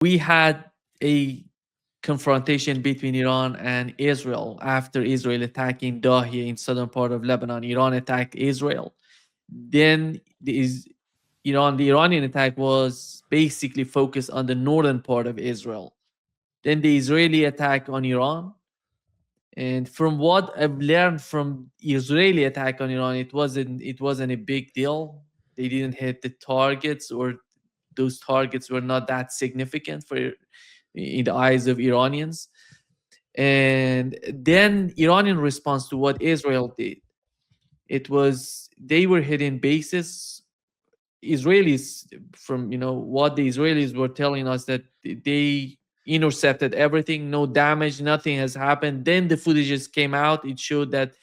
We had a confrontation between Iran and Israel after Israel attacking Dahiya in southern part of Lebanon. Iran attacked Israel. Then the Iranian attack was basically focused on the northern part of Israel. Then the Israeli attack on Iran. And from what I've learned from Israeli attack on Iran, it wasn't a big deal. They didn't hit the targets, or those targets were not that significant for in the eyes of Iranians. And then Iranian response to what Israel did, it was they were hitting bases. Israelis, from what the Israelis were telling us, that they intercepted everything, no damage, nothing has happened. Then the footages came out. It showed that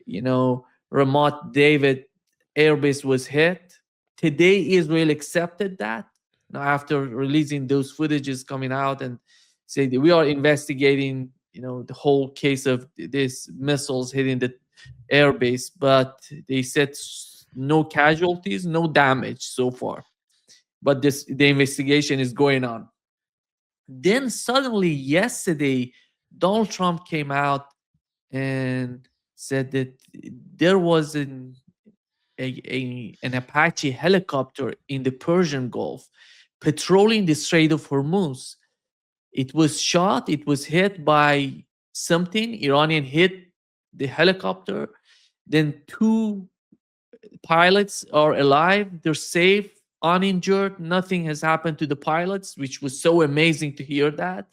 Ramat David airbase was hit. Today, Israel accepted that. Now, after releasing those footages coming out and saying that we are investigating, the whole case of these missiles hitting the airbase, but they said no casualties, no damage so far. But the investigation is going on. Then suddenly yesterday, Donald Trump came out and said that there was an Apache helicopter in the Persian Gulf patrolling the Strait of Hormuz. It was shot, it was hit by something. Iranian hit the helicopter. Then two pilots are alive, they're safe, uninjured, nothing has happened to the pilots, which was so amazing to hear that.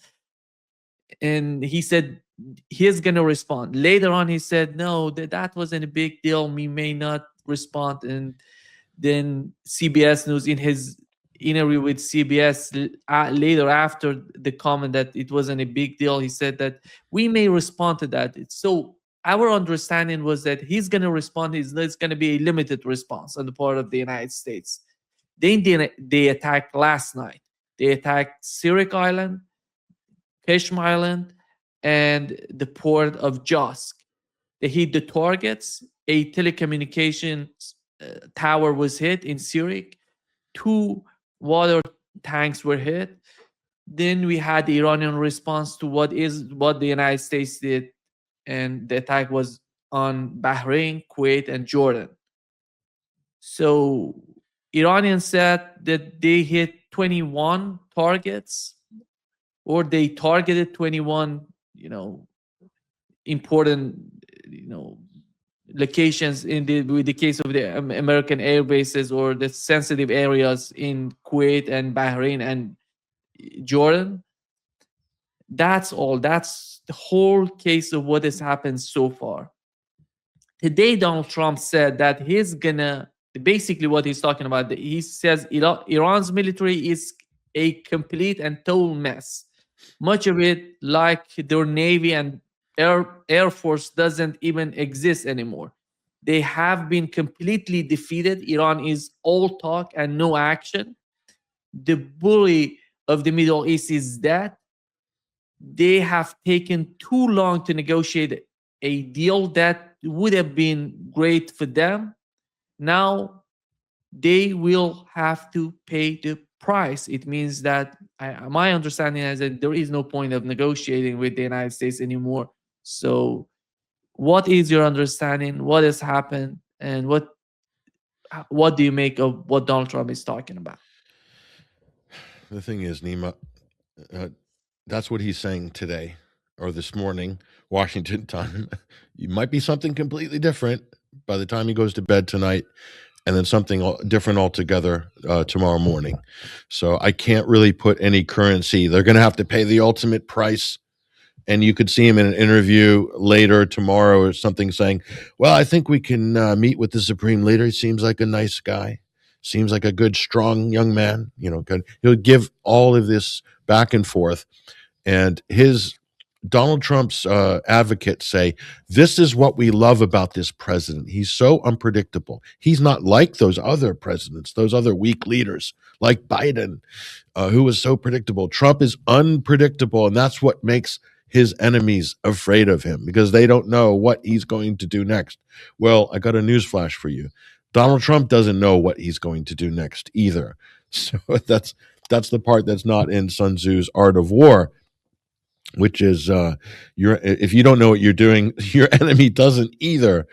And he said he's going to respond. Later on, he said, no, that wasn't a big deal. We may not respond. And then CBS News, in his interview with CBS later, after the comment that it wasn't a big deal, he said that we may respond to that. So our understanding was that he's going to respond. It's going to be a limited response on the part of the United States. Then they attacked last night. They attacked Sirik Island, Keshim Island, and the port of Josk. They hit the targets. A telecommunications tower was hit in Sirik. Two water tanks were hit. Then we had the Iranian response to what the United States did, and the attack was on Bahrain, Kuwait, and Jordan. So Iranians said that they hit 21 targets, or they targeted 21, important, locations with the case of the American air bases or the sensitive areas in Kuwait and Bahrain and Jordan. That's all. That's the whole case of what has happened so far. Today, Donald Trump said that he's gonna, basically what he's talking about, he says Iran's military is a complete and total mess. Much of it, like their Navy and Air Force, doesn't even exist anymore. They have been completely defeated. Iran is all talk and no action. The bully of the Middle East is dead. They have taken too long to negotiate a deal that would have been great for them. Now they will have to pay the price. It means that my understanding is that there is no point of negotiating with the United States anymore. So, what is your understanding? What has happened, and what do you make of what Donald Trump is talking about? The thing is, Nima, that's what he's saying today or this morning, Washington time. It might be something completely different by the time he goes to bed tonight, and then something different altogether tomorrow morning. So I can't really put any currency. They're going to have to pay the ultimate price. And you could see him in an interview later tomorrow or something saying, well, I think we can meet with the supreme leader. He seems like a nice guy. Seems like a good, strong young man. He'll give all of this back and forth. And Donald Trump's advocates say, this is what we love about this president. He's so unpredictable. He's not like those other presidents, those other weak leaders like Biden, who was so predictable. Trump is unpredictable, and that's what makes his enemies afraid of him, because they don't know what he's going to do next. Well, I got a news flash for you. Donald Trump doesn't know what he's going to do next either. So That's the part that's not in Sun Tzu's Art of War, which is if you don't know what you're doing, your enemy doesn't either.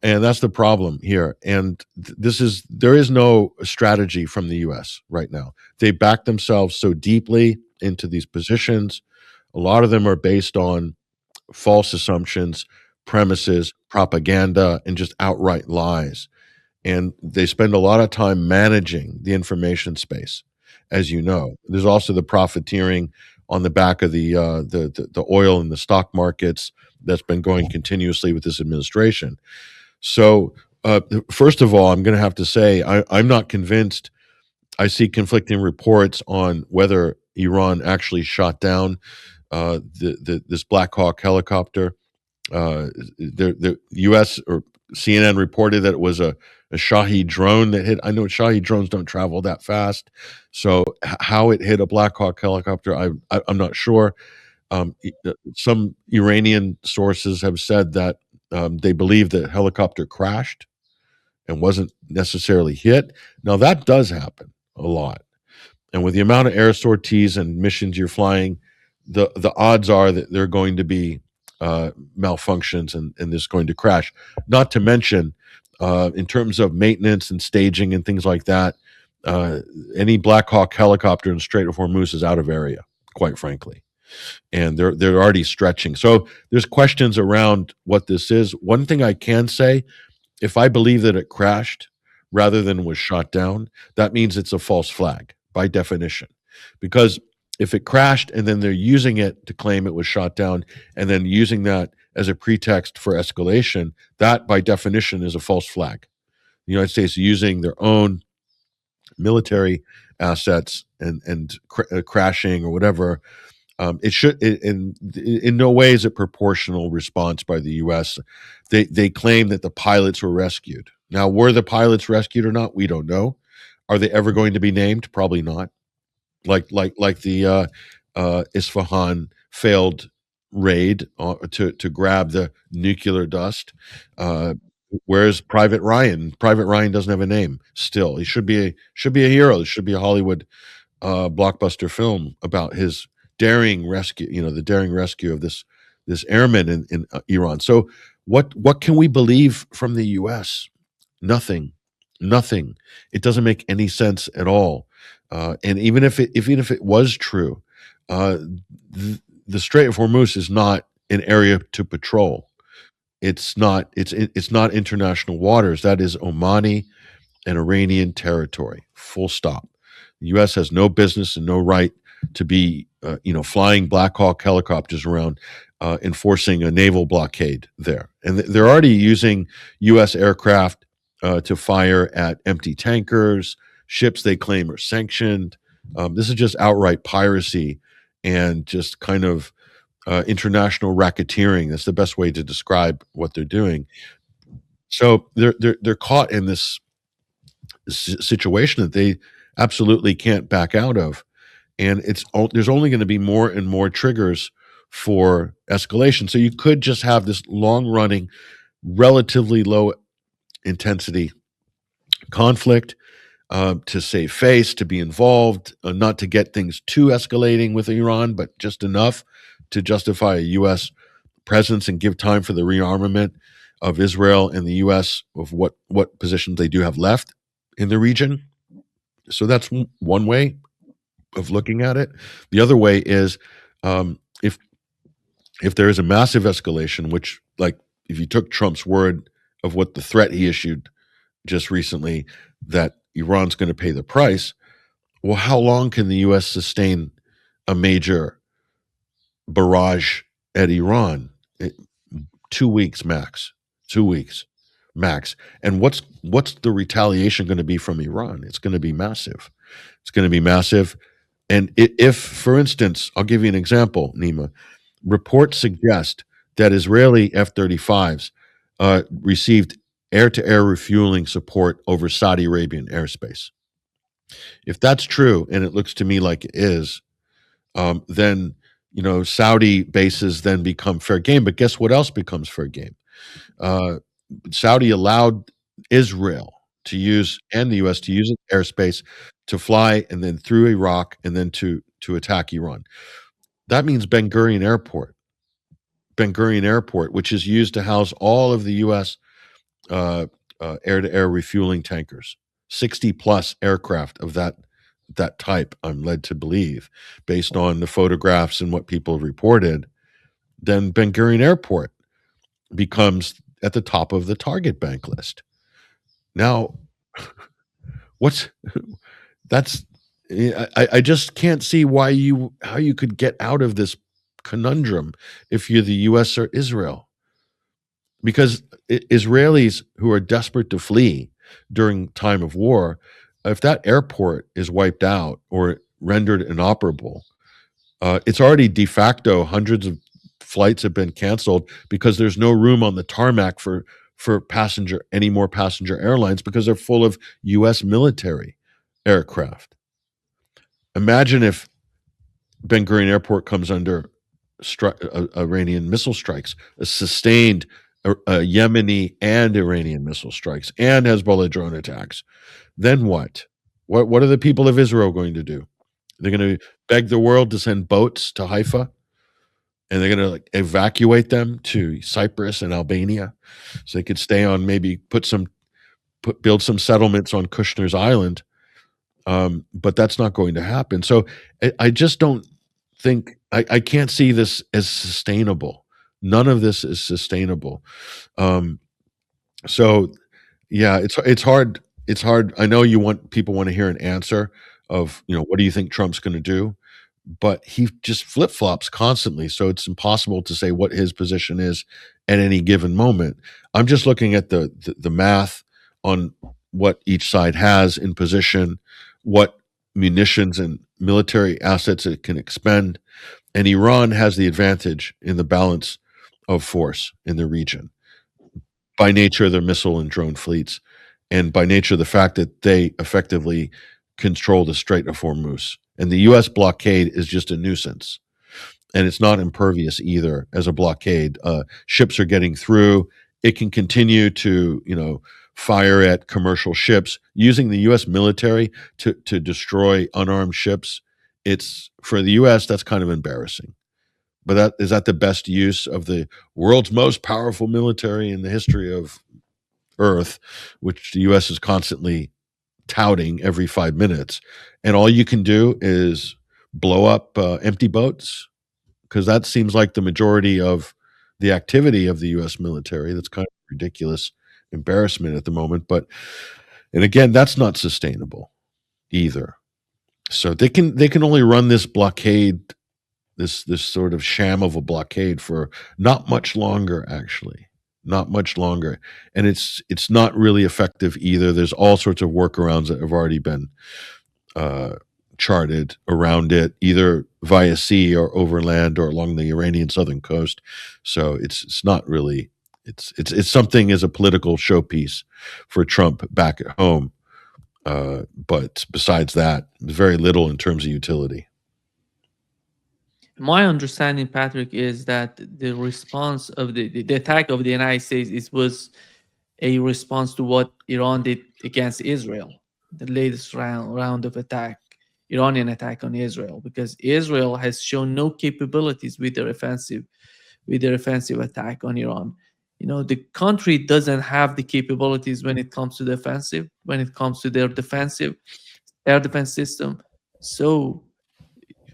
And that's the problem here. And there is no strategy from the US right now. They back themselves so deeply into these positions. A lot of them are based on false assumptions, premises, propaganda, and just outright lies. And they spend a lot of time managing the information space, as you know. There's also the profiteering on the back of the oil and the stock markets that's been going continuously with this administration. So, first of all, I'm going to have to say I'm not convinced. I see conflicting reports on whether Iran actually shot down this Black Hawk helicopter. The U.S. or CNN reported that it was a Shahed drone that hit. I know Shahed drones don't travel that fast, so how it hit a Black Hawk helicopter, I'm not sure. Some Iranian sources have said that they believe the helicopter crashed and wasn't necessarily hit. Now that does happen a lot, and with the amount of air sorties and missions you're flying, the odds are that there are going to be malfunctions and this is going to crash. Not to mention, in terms of maintenance and staging and things like that, uh, any Black Hawk helicopter in the Strait of Hormuz is out of area, quite frankly, and they're already stretching. So there's questions around what this is. One thing I can say, if I believe that it crashed rather than was shot down, that means it's a false flag by definition. Because if it crashed and then they're using it to claim it was shot down and then using that as a pretext for escalation, that by definition is a false flag. The United States is using their own military assets and crashing or whatever. In no way is it proportional response by the U.S. They claim that the pilots were rescued. Now, were the pilots rescued or not? We don't know. Are they ever going to be named? Probably not. Like the Isfahan failed raid to grab the nuclear dust. Uh, where's Private Ryan? Private Ryan doesn't have a name. Still, he should be a hero. It should be a Hollywood blockbuster film about his daring rescue. You know, the daring rescue of this airman in Iran. So, what can we believe from the U.S.? Nothing, nothing. It doesn't make any sense at all. And even if it was true, uh, the Strait of Hormuz is not an area to patrol. It's not. It's not international waters. That is Omani and Iranian territory. Full stop. The U.S. has no business and no right to be, flying Black Hawk helicopters around, enforcing a naval blockade there. And they're already using U.S. aircraft to fire at empty tankers, ships they claim are sanctioned. This is just outright piracy and just kind of international racketeering. That's the best way to describe what they're doing. So they're caught in this situation that they absolutely can't back out of, and there's only going to be more and more triggers for escalation. So you could just have this long running, relatively low intensity conflict to save face, to be involved, not to get things too escalating with Iran, but just enough to justify a U.S. presence and give time for the rearmament of Israel and the U.S. of what positions they do have left in the region. So that's one way of looking at it. The other way is, if there is a massive escalation, which, like, if you took Trump's word of what the threat he issued just recently, that Iran's going to pay the price. Well, how long can the U.S. sustain a major barrage at Iran? 2 weeks max. 2 weeks max. And what's the retaliation going to be from Iran? It's going to be massive. It's going to be massive. And if, for instance, I'll give you an example, Nima. Reports suggest that Israeli F-35s received air-to-air refueling support over Saudi Arabian airspace. If that's true, and it looks to me like it is, then Saudi bases then become fair game. But guess what else becomes fair game? Uh, Saudi allowed Israel to use and the US to use its airspace to fly and then through Iraq and then to attack Iran. That means Ben Gurion Airport, which is used to house all of the US uh, air-to-air refueling tankers, 60 plus aircraft of that type, I'm led to believe, based on the photographs and what people have reported. Then Ben Gurion Airport becomes at the top of the target bank list. Now, what's that's I just can't see how you could get out of this conundrum if you're the US or Israel. Because Israelis who are desperate to flee during time of war, if that airport is wiped out or rendered inoperable, it's already de facto hundreds of flights have been canceled because there's no room on the tarmac for any more passenger airlines because they're full of US military aircraft. Imagine if Ben Gurion Airport comes under Iranian missile strikes, a sustained Yemeni and Iranian missile strikes, and Hezbollah drone attacks. Then what? What are the people of Israel going to do? They're going to beg the world to send boats to Haifa, and they're going to like evacuate them to Cyprus and Albania, so they could stay on. Maybe build some settlements on Kushner's Island. But that's not going to happen. So I just don't think I can't see this as sustainable. None of this is sustainable. Um, so yeah, it's hard. It's hard. I know people want to hear an answer of, what do you think Trump's going to do? But he just flip flops constantly. So it's impossible to say what his position is at any given moment. I'm just looking at the math on what each side has in position, what munitions and military assets it can expend. And Iran has the advantage in the balance of force in the region by nature of their missile and drone fleets, and by nature of the fact that they effectively control the Strait of Hormuz. And the U.S. blockade is just a nuisance. And it's not impervious either as a blockade. Ships are getting through. It can continue to, fire at commercial ships using the U.S. military to destroy unarmed ships. It's for the U.S. That's kind of embarrassing. But is that the best use of the world's most powerful military in the history of Earth, which the U.S. is constantly touting every 5 minutes, and all you can do is blow up empty boats? Because that seems like the majority of the activity of the U.S. military. That's kind of ridiculous embarrassment at the moment. And again, that's not sustainable either. So they can only run this blockade, this sort of sham of a blockade, for not much longer, actually. Not much longer. And it's not really effective either. There's all sorts of workarounds that have already been charted around it, either via sea or overland or along the Iranian southern coast. So it's not really it's something as a political showpiece for Trump back at home. But besides that, very little in terms of utility. My understanding, Patrick, is that the response of the attack of the United States was a response to what Iran did against Israel, the latest round of attack, Iranian attack on Israel, because Israel has shown no capabilities with their offensive attack on Iran. The country doesn't have the capabilities when it comes to the offensive, when it comes to their defensive air defense system. So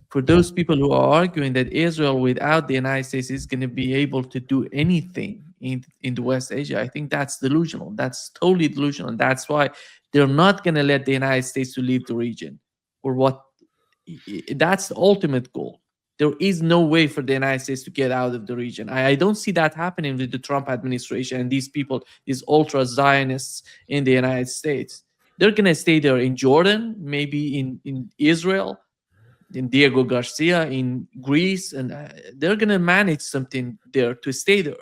for those people who are arguing that Israel without the United States is going to be able to do anything in the West Asia, I think that's delusional. That's totally delusional. And that's why they're not going to let the United States to leave the region. Or what? That's the ultimate goal. There is no way for the United States to get out of the region. I don't see that happening with the Trump administration and these people, these ultra Zionists in the United States. They're going to stay there in Jordan, maybe in Israel, in Diego Garcia in Greece, and they're going to manage something there to stay there.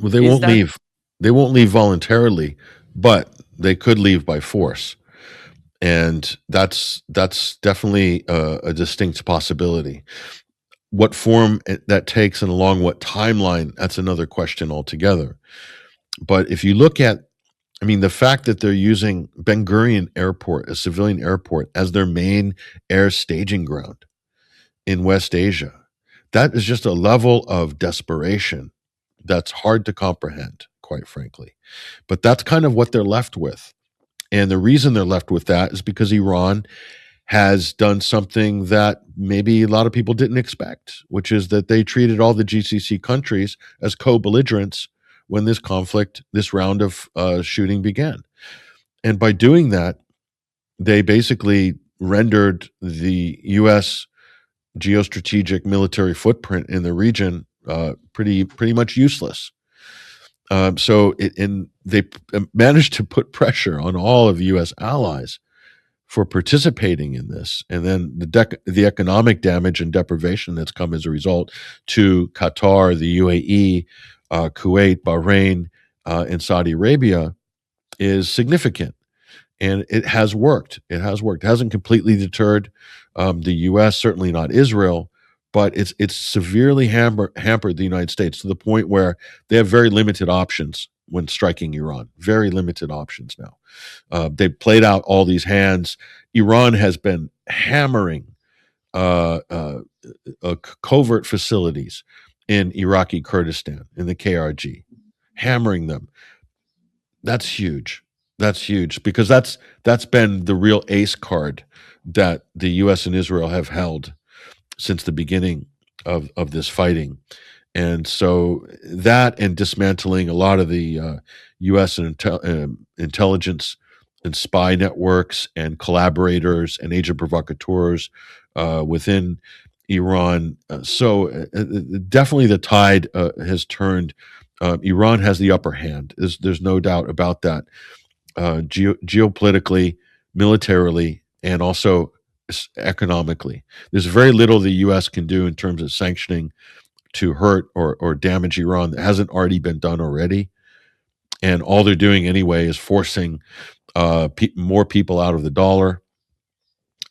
Well, they won't leave. They won't leave voluntarily, but they could leave by force, and that's definitely a distinct possibility. What form that takes and along what timeline, that's another question altogether. But if you look at I mean, the fact that they're using Ben Gurion Airport, a civilian airport, as their main air staging ground in West Asia, that is just a level of desperation that's hard to comprehend, quite frankly. But that's kind of what they're left with. And the reason they're left with that is because Iran has done something that maybe a lot of people didn't expect, which is that they treated all the GCC countries as co-belligerents when this conflict, this round of shooting began. And by doing that, they basically rendered the U.S. geostrategic military footprint in the region pretty much useless. And they managed to put pressure on all of the U.S. allies for participating in this, and then the economic damage and deprivation that's come as a result to Qatar, the UAE, Kuwait, Bahrain, and Saudi Arabia is significant, and it has worked. It has worked. It hasn't completely deterred the U.S., certainly not Israel, but it's severely hampered the United States to the point where they have very limited options when striking Iran. Very limited options now. They've played out all these hands. Iran has been hammering uh, uh, covert facilities in Iraqi Kurdistan, in the KRG, hammering them. That's huge. That's huge because that's been the real ace card that the U.S. and Israel have held since the beginning of this fighting. And so that and dismantling a lot of the U.S. and intelligence and spy networks and collaborators and agent provocateurs within Iran. Definitely the tide has turned. Iran has the upper hand. There's no doubt about that. Geopolitically, militarily, and also economically. There's very little the U.S. can do in terms of sanctioning to hurt or damage Iran that hasn't already been done already. And all they're doing anyway is forcing more people out of the dollar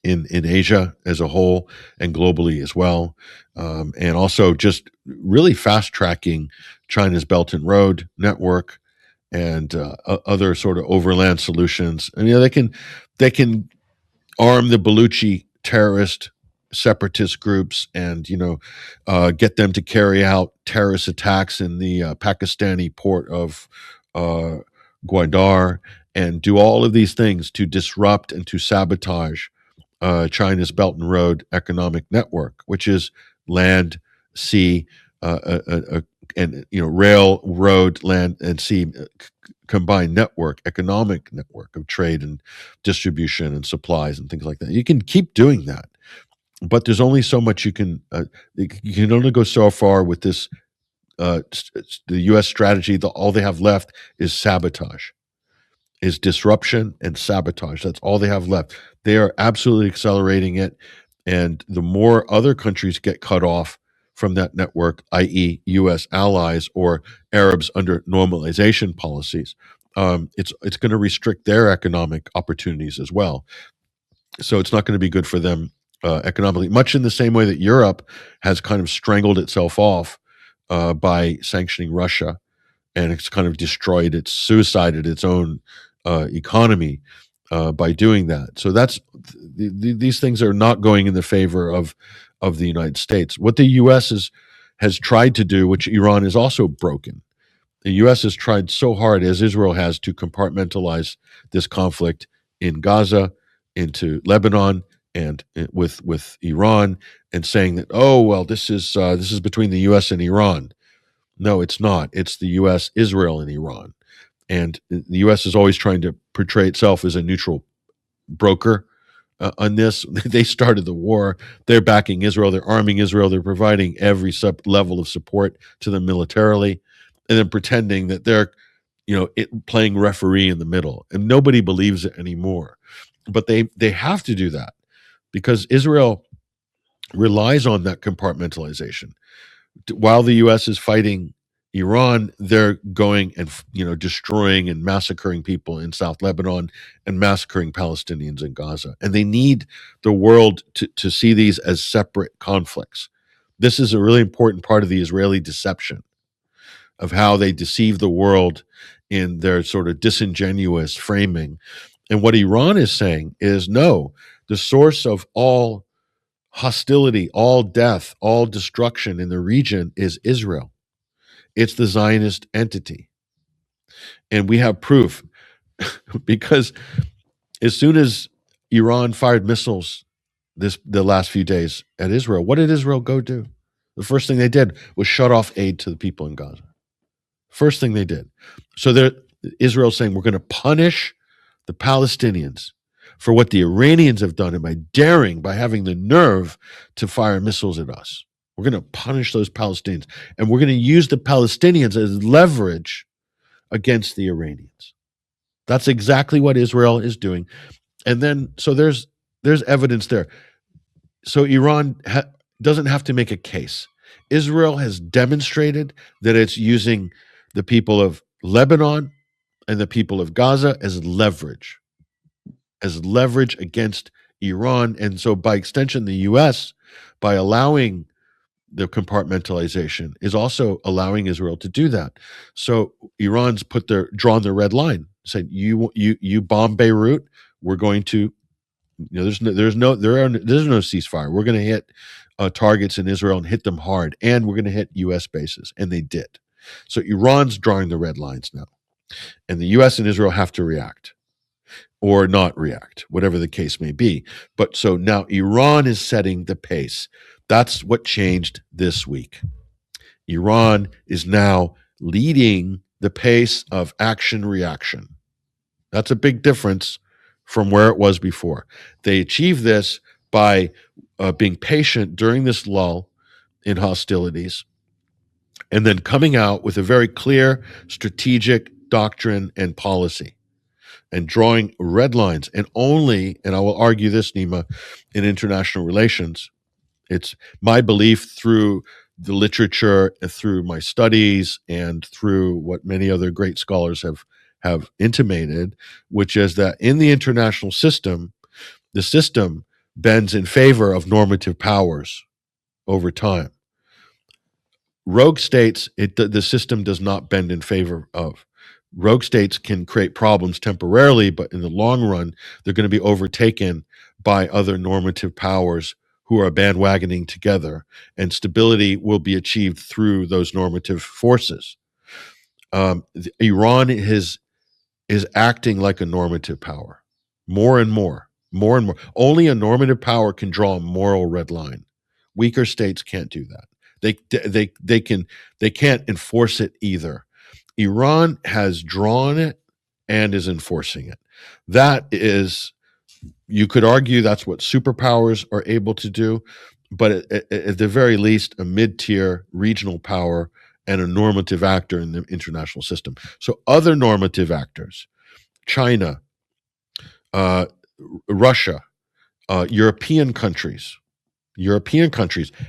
in Asia as a whole and globally as well. And also just really fast tracking China's Belt and Road network and other sort of overland solutions. And they can arm the Baluchi terrorist separatist groups and get them to carry out terrorist attacks in the Pakistani port of uh, Gwadar and do all of these things to disrupt and to sabotage China's Belt and Road economic network, which is land, sea, and rail, road, land, and sea combined network, economic network of trade and distribution and supplies and things like that. You can keep doing that, but there's only so much you can. You can only go so far with this. The U.S. strategy. All they have left is sabotage, is disruption and sabotage. That's all they have left. They are absolutely accelerating it, and the more other countries get cut off from that network, i.e., U.S. allies or Arabs under normalization policies, it's going to restrict their economic opportunities as well. So it's not going to be good for them economically, much in the same way that Europe has kind of strangled itself off by sanctioning Russia, and it's kind of suicided its own economy by doing that. So these things are not going in the favor of the United States. What the U.S. has tried to do, which Iran is also broken. The U.S. has tried so hard, as Israel has, to compartmentalize this conflict in Gaza, into Lebanon, and with Iran, and saying that, oh well, this is between the U.S. and Iran. No, it's not. It's the U.S., Israel, and Iran. And the U.S. is always trying to portray itself as a neutral broker on this. They started the war. They're backing Israel. They're arming Israel. They're providing every level of support to them militarily, and then pretending that they're, playing referee in the middle. And nobody believes it anymore. But they have to do that because Israel relies on that compartmentalization. While the U.S. is fighting Iran, they're going and destroying and massacring people in South Lebanon and massacring Palestinians in Gaza. And they need the world to see these as separate conflicts. This is a really important part of the Israeli deception. of how they deceive the world in their sort of disingenuous framing. And what Iran is saying is no, the source of all hostility, all death, all destruction in the region is Israel. It's the Zionist entity. And we have proof because as soon as Iran fired missiles the last few days at Israel, what did Israel go do? The first thing they did was shut off aid to the people in Gaza. First thing they did. So Israel's saying we're going to punish the Palestinians for what the Iranians have done and by having the nerve to fire missiles at us. We're going to punish those Palestinians, and we're going to use the Palestinians as leverage against the Iranians. That's exactly what Israel is doing. And then, so there's evidence there. So Iran doesn't have to make a case. Israel has demonstrated that it's using the people of Lebanon and the people of Gaza as leverage against Iran. And so by extension, the US, by allowing the compartmentalization, is also allowing Israel to do that. So Iran's drawn their red line, saying you bomb Beirut, we're going to, there's no ceasefire. We're going to hit targets in Israel and hit them hard, and we're going to hit U.S. bases, and they did. So Iran's drawing the red lines now, and the U.S. and Israel have to react or not react, whatever the case may be. But so now Iran is setting the pace. That's what changed this week. Iran is now leading the pace of action reaction. That's a big difference from where it was before. They achieved this by being patient during this lull in hostilities and then coming out with a very clear strategic doctrine and policy and drawing red lines. And I will argue this, Nima, in international relations, it's my belief through the literature, through my studies, and through what many other great scholars have intimated, which is that in the international system, the system bends in favor of normative powers over time. Rogue states, the system does not bend in favor of. Rogue states can create problems temporarily, but in the long run, they're going to be overtaken by other normative powers who are bandwagoning together, and stability will be achieved through those normative forces. Iran is acting like a normative power, more and more. Only a normative power can draw a moral red line. Weaker states can't do that. They can't enforce it either. Iran has drawn it and is enforcing it. That is, you could argue that's what superpowers are able to do, but at the very least, a mid-tier regional power and a normative actor in the international system. So other normative actors, China, Russia, European countries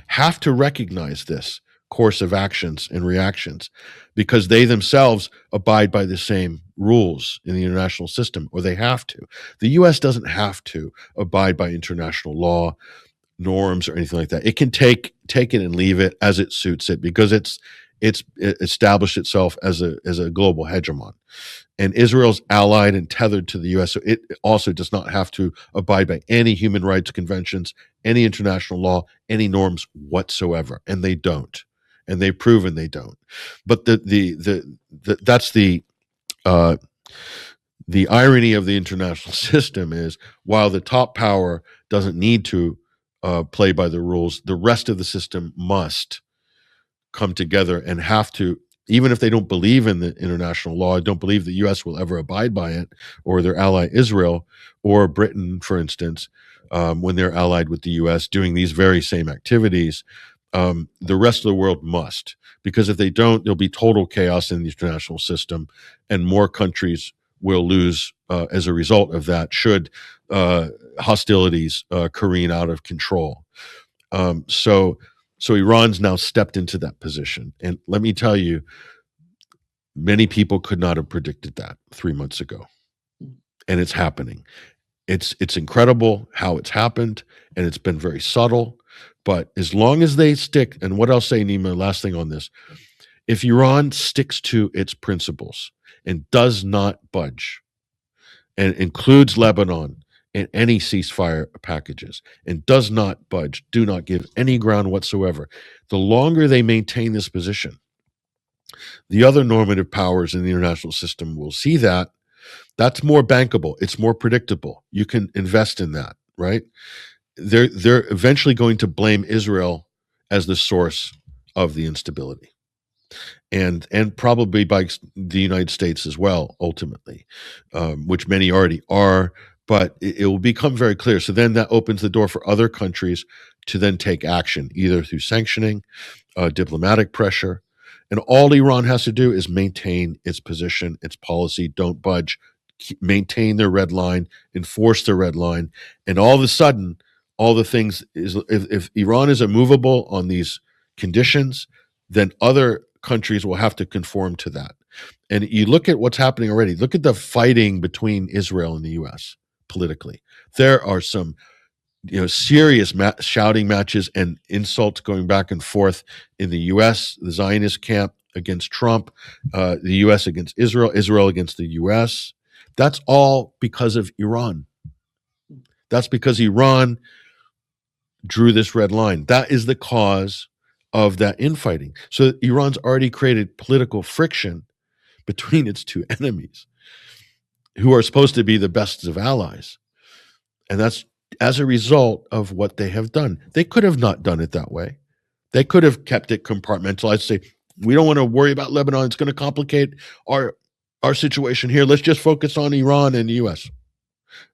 have to recognize this course of actions and reactions because they themselves abide by the same rules in the international system, or they have to. The U.S. doesn't have to abide by international law, norms, or anything like that. It can take it and leave it as it suits it because it's established itself as a global hegemon. And Israel's allied and tethered to the U.S., so it also does not have to abide by any human rights conventions, any international law, any norms whatsoever, and they don't, and they've proven they don't. But that's the irony of the international system is while the top power doesn't need to play by the rules, the rest of the system must come together and have to, even if they don't believe in the international law, don't believe the U.S. will ever abide by it, or their ally Israel, or Britain, for instance, when they're allied with the U.S. doing these very same activities, the rest of the world must. Because if they don't, there'll be total chaos in the international system, and more countries will lose as a result of that should hostilities careen out of control. So Iran's now stepped into that position. And let me tell you, many people could not have predicted that 3 months ago. And it's happening. It's incredible how it's happened, and it's been very subtle. But as long as they stick, and what I'll say, Nima, last thing on this, If Iran sticks to its principles and does not budge, and includes Lebanon in any ceasefire packages, and does not budge, do not give any ground whatsoever, the longer they maintain this position, the other normative powers in the international system will see that. That's more bankable. It's more predictable. You can invest in that, right? They're eventually going to blame Israel as the source of the instability, and probably by the United States as well, ultimately, which many already are. But it will become very clear. So then that opens the door for other countries to then take action, either through sanctioning, diplomatic pressure. And all Iran has to do is maintain its position, its policy, don't budge, maintain their red line, enforce their red line. And all of a sudden, all the things is, if Iran is immovable on these conditions, then other countries will have to conform to that. And you look at what's happening already. Look at the fighting between Israel and the U.S. politically. There are some serious shouting matches and insults going back and forth in the U.S., the Zionist camp against Trump, the U.S. against Israel, Israel against the U.S. That's all because of Iran. That's because Iran drew this red line. That is the cause of that infighting. So Iran's already created political friction between its two enemies, who are supposed to be the best of allies. And that's as a result of what they have done. They could have not done it that way. They could have kept it compartmentalized, say, we don't want to worry about Lebanon. It's going to complicate our situation here. Let's just focus on Iran and the U.S.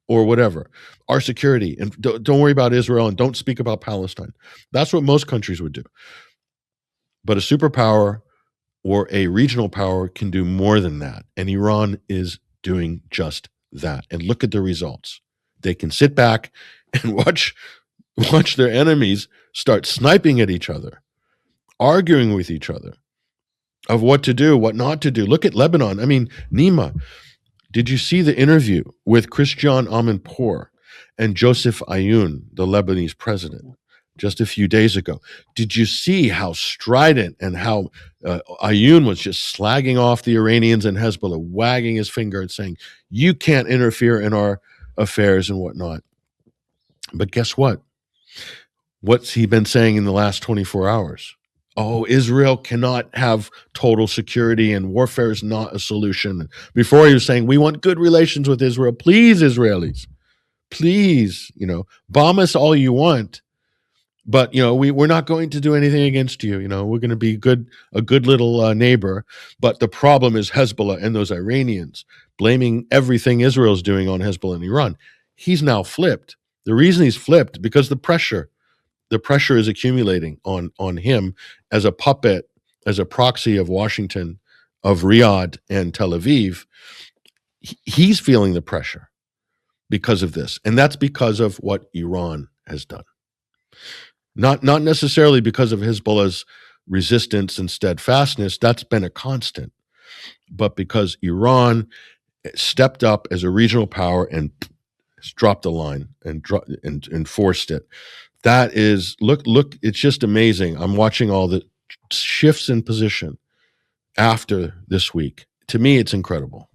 or whatever, our security. And don't worry about Israel and don't speak about Palestine. That's what most countries would do. But a superpower or a regional power can do more than that. And Iran is doing just that. And look at the results. They can sit back and watch their enemies start sniping at each other, arguing with each other of what to do, what not to do. Look at Lebanon. I mean, Nima, did you see the interview with Christian Amanpour and Joseph Ayoun, the Lebanese president, just a few days ago? Did you see how strident and how Ayoun was just slagging off the Iranians and Hezbollah, wagging his finger and saying, you can't interfere in our affairs and whatnot? But guess what? What's he been saying in the last 24 hours? Oh, Israel cannot have total security and warfare is not a solution. Before he was saying, we want good relations with Israel. Please, Israelis, please, bomb us all you want. But, we're not going to do anything against you. We're going to be a good little neighbor. But the problem is Hezbollah and those Iranians, blaming everything Israel's doing on Hezbollah and Iran. He's now flipped. The reason he's flipped, because the pressure is accumulating on him as a puppet, as a proxy of Washington, of Riyadh and Tel Aviv. He's feeling the pressure because of this. And that's because of what Iran has done. Not necessarily because of Hezbollah's resistance and steadfastness. That's been a constant. But because Iran stepped up as a regional power and dropped the line and enforced it. That is, look, it's just amazing. I'm watching all the shifts in position after this week. To me, it's incredible.